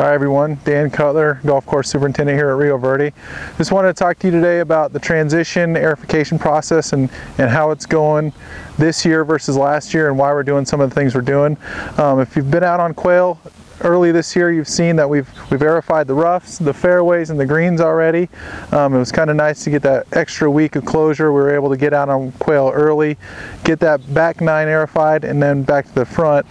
Hi everyone, Dan Cutler, Golf Course Superintendent here at Rio Verde. Just wanted to talk to you today about the transition aerification process and how it's going this year versus last year and why we're doing some of the things we're doing. If you've been out on Quail early this year, you've seen that we've aerified the roughs, the fairways, and the greens already. It was kind of nice to get that extra week of closure. We were able to get out on Quail early, get that back nine aerified, and then back to the front.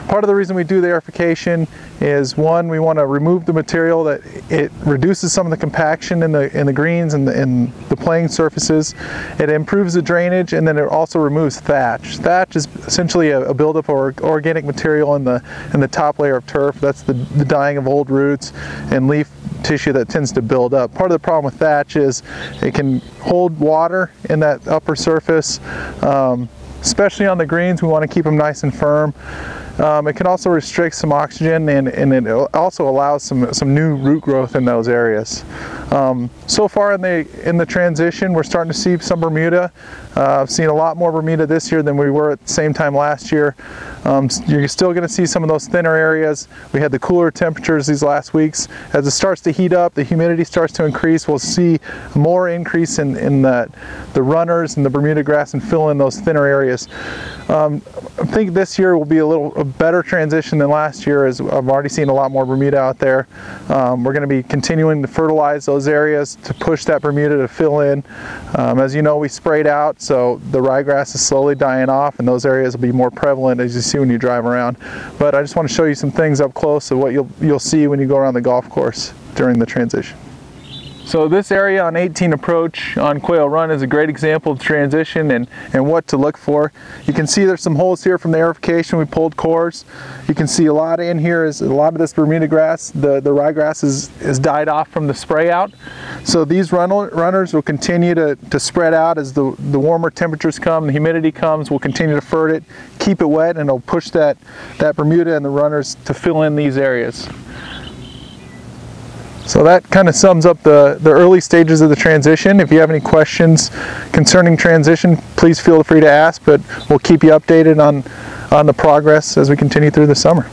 Part of the reason we do the aerification is, one, we want to remove the material that it reduces some of the compaction in the greens and the playing surfaces. It improves the drainage, and then it also removes thatch. Thatch is essentially a buildup of organic material in the top layer of turf. That's the dying of old roots and leaf tissue that tends to build up. Part of the problem with thatch is it can hold water in that upper surface, especially on the greens. We want to keep them nice and firm. It can also restrict some oxygen, and it also allows some new root growth in those areas. So far in the transition, we're starting to see some Bermuda. I've seen a lot more Bermuda this year than we were at the same time last year. You're still going to see some of those thinner areas. We had the cooler temperatures these last weeks. As it starts to heat up, the humidity starts to increase. We'll see more increase in the runners and the Bermuda grass and fill in those thinner areas. I think this year will be a better transition than last year, as I've already seen a lot more Bermuda out there. We're going to be continuing to fertilize those areas to push that Bermuda to fill in. As you know, we sprayed out, so the ryegrass is slowly dying off, and those areas will be more prevalent, as you see when you drive around. But I just want to show you some things up close of what you'll see when you go around the golf course during the transition. So this area on 18 approach on Quail Run is a great example of transition and what to look for. You can see there's some holes here from the aerification. We pulled cores. You can see a lot in here is a lot of this Bermuda grass. The ryegrass is died off from the spray out. So these runners will continue to spread out as the warmer temperatures come, the humidity comes. We'll continue to fert it, keep it wet, and it'll push that Bermuda and the runners to fill in these areas. So that kind of sums up the early stages of the transition. If you have any questions concerning transition, please feel free to ask, but we'll keep you updated on the progress as we continue through the summer.